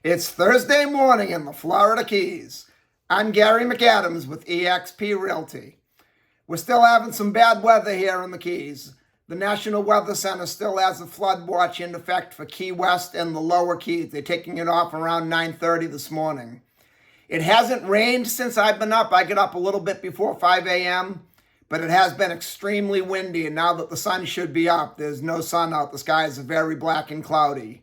It's Thursday morning in the Florida Keys. I'm Gary McAdams with eXp Realty. We're still having some bad weather here in the Keys. The National Weather Center still has a flood watch in effect for Key West and the lower Keys. They're taking it off around 9:30 this morning. It hasn't rained since I've been up. I get up a little bit before 5 a.m., but it has been extremely windy, and now that the sun should be up, there's no sun out. The sky is very black and cloudy.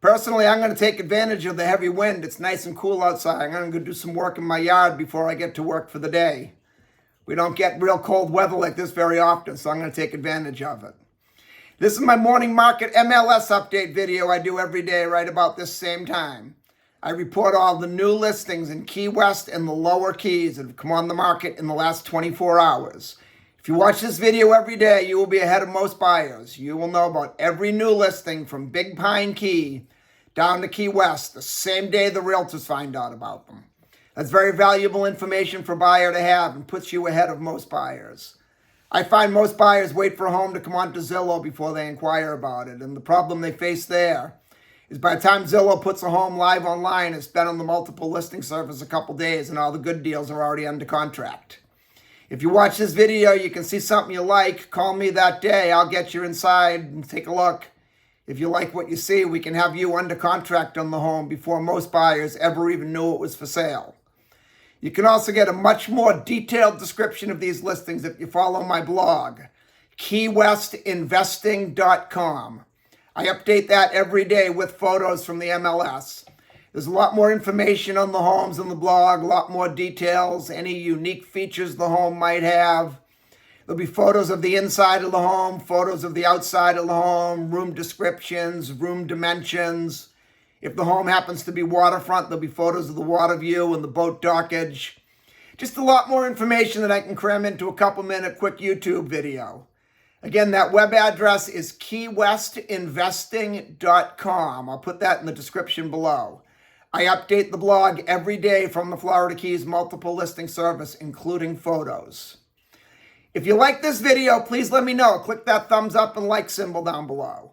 Personally, I'm going to take advantage of the heavy wind. It's nice and cool outside. I'm going to go do some work in my yard before I get to work for the day. We don't get real cold weather like this very often, so I'm going to take advantage of it. This is my morning market MLS update video I do every day right about this same time. I report all the new listings in Key West and the lower Keys that have come on the market in the last 24 hours. If you watch this video every day, you will be ahead of most buyers. You will know about every new listing from Big Pine Key down to Key West the same day the realtors find out about them. That's very valuable information for a buyer to have and puts you ahead of most buyers. I find most buyers wait for a home to come onto Zillow before they inquire about it, and the problem they face there is by the time Zillow puts a home live online, it's been on the multiple listing service a couple days and all the good deals are already under contract. If you watch this video, you can see something you like, call me that day. I'll get you inside and take a look. If you like what you see, we can have you under contract on the home before most buyers ever even knew it was for sale. You can also get a much more detailed description of these listings if you follow my blog, keywestinvesting.com. I update that every day with photos from the MLS. There's a lot more information on the homes on the blog, a lot more details, any unique features the home might have. There'll be photos of the inside of the home, photos of the outside of the home, room descriptions, room dimensions. If the home happens to be waterfront, there'll be photos of the water view and the boat dockage. Just a lot more information that I can cram into a couple-minute quick YouTube video. Again, that web address is keywestinvesting.com. I'll put that in the description below. I update the blog every day from the Florida Keys multiple listing service, including photos. If you like this video, please let me know. Click that thumbs up and like symbol down below.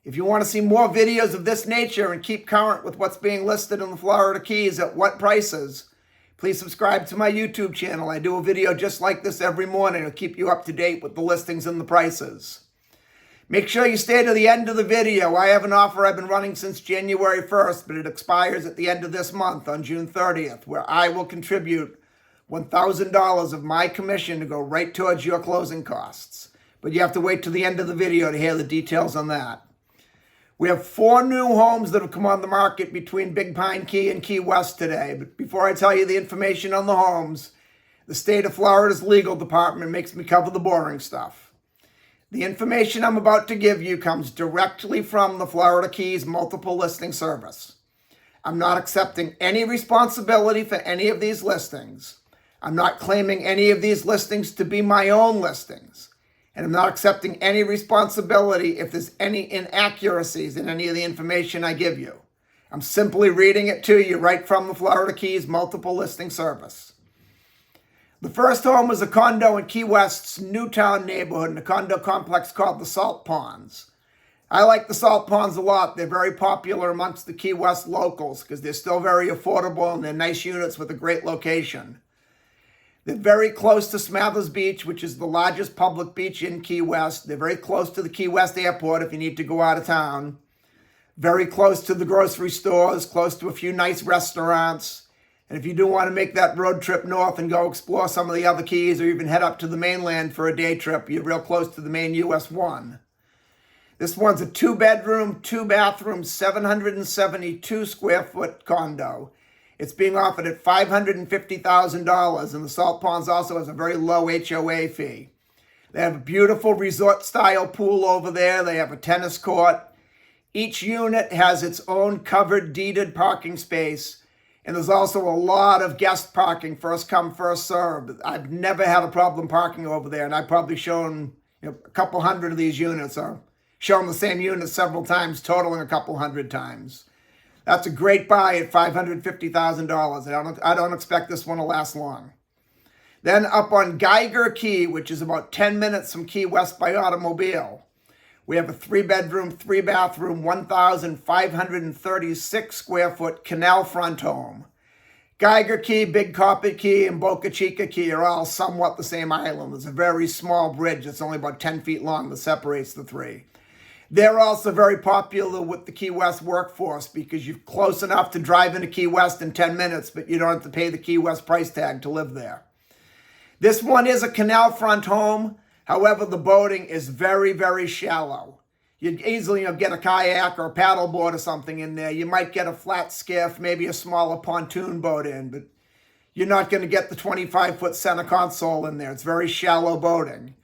If you want to see more videos of this nature and keep current with what's being listed in the Florida Keys at what prices, please subscribe to my YouTube channel. I do a video just like this every morning to keep you up to date with the listings and the prices. Make sure you stay to the end of the video. I have an offer I've been running since January 1st, but it expires at the end of this month on June 30th, where I will contribute $1,000 of my commission to go right towards your closing costs. But you have to wait till the end of the video to hear the details on that. We have 4 new homes that have come on the market between Big Pine Key and Key West today. But before I tell you the information on the homes, the state of Florida's legal department makes me cover the boring stuff. The information I'm about to give you comes directly from the Florida Keys multiple listing service. I'm not accepting any responsibility for any of these listings. I'm not claiming any of these listings to be my own listings. And I'm not accepting any responsibility if there's any inaccuracies in any of the information I give you. I'm simply reading it to you right from the Florida Keys multiple listing service. The first home was a condo in Key West's Newtown neighborhood in a condo complex called the Salt Ponds. I like the Salt Ponds a lot. They're very popular amongst the Key West locals because they're still very affordable and they're nice units with a great location. They're very close to Smathers Beach, which is the largest public beach in Key West. They're very close to the Key West airport if you need to go out of town. Very close to the grocery stores, close to a few nice restaurants. And if you do want to make that road trip north and go explore some of the other Keys or even head up to the mainland for a day trip, you're real close to the main US 1. This one's a 2-bedroom, 2-bathroom, 772 square foot condo. It's being offered at $550,000, and the Salt Ponds also has a very low HOA fee. They have a beautiful resort-style pool over there. They have a tennis court. Each unit has its own covered deeded parking space, and there's also a lot of guest parking, first come, first served. I've never had a problem parking over there, and I've probably shown a couple hundred of these units, or shown the same unit several times, totaling a couple hundred times. That's a great buy at $550,000. I don't expect this one to last long. Then up on Geiger Key, which is about 10 minutes from Key West by automobile, We have a 3-bedroom, 3-bathroom, 1,536 square foot canal front home. Geiger Key, Big Copper Key, and Boca Chica Key are all somewhat the same island. There's a very small bridge that's only about 10 feet long that separates the three. They're also very popular with the Key West workforce because you're close enough to drive into Key West in 10 minutes, but you don't have to pay the Key West price tag to live there. This one is a canal front home. However, the boating is very, very shallow. You'd easily get a kayak or a paddleboard or something in there. You might get a flat skiff, maybe a smaller pontoon boat in, but you're not going to get the 25-foot center console in there. It's very shallow boating.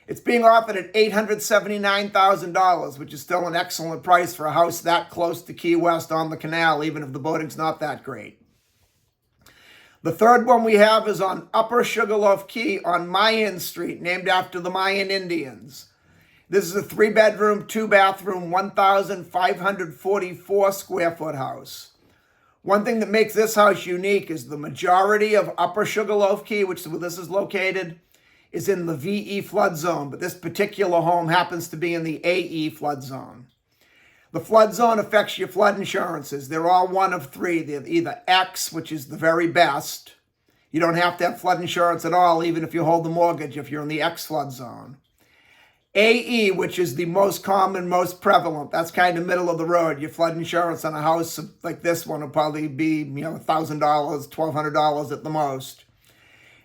It's being offered at $879,000, which is still an excellent price for a house that close to Key West on the canal, even if the boating's not that great. The third one we have is on Upper Sugarloaf Key on Mayan Street, named after the Mayan Indians. This is a 3-bedroom, 2-bathroom, 1,544 square foot house. One thing that makes this house unique is the majority of Upper Sugarloaf Key, which is where this is located, is in the VE flood zone, but this particular home happens to be in the AE flood zone. The flood zone affects your flood insurances. They're all one of three. They're either X, which is the very best. You don't have to have flood insurance at all, even if you hold the mortgage, if you're in the X flood zone. AE, which is the most common, most prevalent. That's kind of middle of the road. Your flood insurance on a house like this one will probably be, $1,000, $1,200 at the most.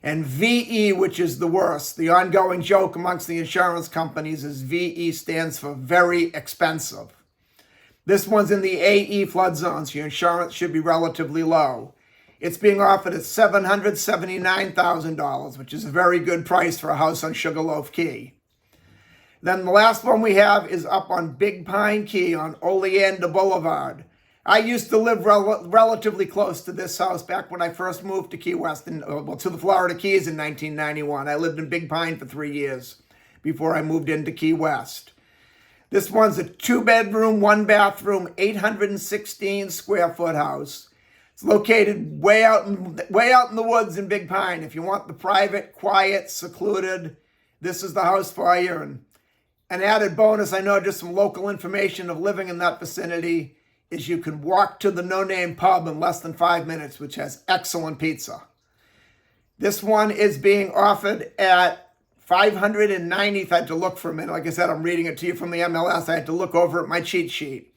And VE, which is the worst. The ongoing joke amongst the insurance companies is VE stands for very expensive. This one's in the AE flood zone, so your insurance should be relatively low. It's being offered at $779,000, which is a very good price for a house on Sugarloaf Key. Then the last one we have is up on Big Pine Key on Oleander Boulevard. I used to live relatively close to this house back when I first moved to Key West, to the Florida Keys in 1991. I lived in Big Pine for 3 years before I moved into Key West. This one's a 2-bedroom, 1-bathroom, 816 square foot house. It's located way out in the woods in Big Pine. If you want the private, quiet, secluded, this is the house for you. And an added bonus, I know just some local information of living in that vicinity, is you can walk to the No Name Pub in less than 5 minutes, which has excellent pizza. This one is being offered at $590,000. I had to look for a minute. Like I said, I'm reading it to you from the MLS. I had to look over at my cheat sheet.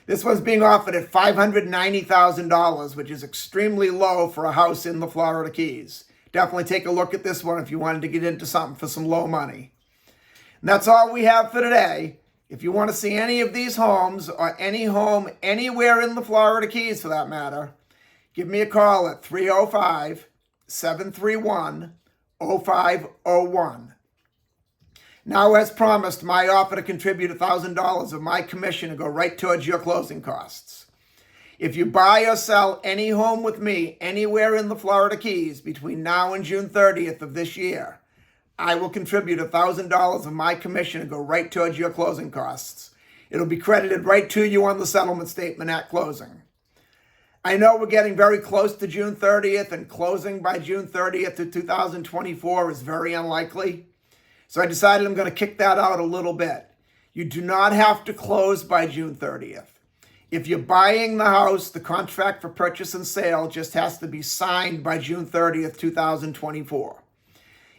This one's being offered at $590,000, which is extremely low for a house in the Florida Keys. Definitely take a look at this one if you wanted to get into something for some low money. And that's all we have for today. If you want to see any of these homes or any home anywhere in the Florida Keys for that matter, give me a call at 305-731-0501. Now, as promised, my offer to contribute $1,000 of my commission to go right towards your closing costs. If you buy or sell any home with me anywhere in the Florida Keys between now and June 30th of this year, I will contribute $1,000 of my commission to go right towards your closing costs. It'll be credited right to you on the settlement statement at closing. I know we're getting very close to June 30th, and closing by June 30th of 2024 is very unlikely. So I decided I'm going to kick that out a little bit. You do not have to close by June 30th. If you're buying the house, the contract for purchase and sale just has to be signed by June 30th, 2024.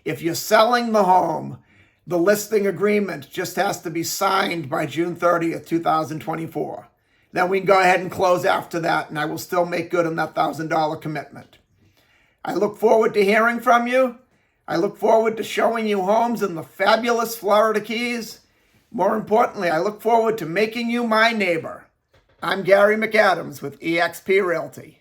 If you're selling the home, the listing agreement just has to be signed by June 30th, 2024. Then we can go ahead and close after that, and I will still make good on that $1,000 commitment. I look forward to hearing from you. I look forward to showing you homes in the fabulous Florida Keys. More importantly, I look forward to making you my neighbor. I'm Gary McAdams with eXp Realty.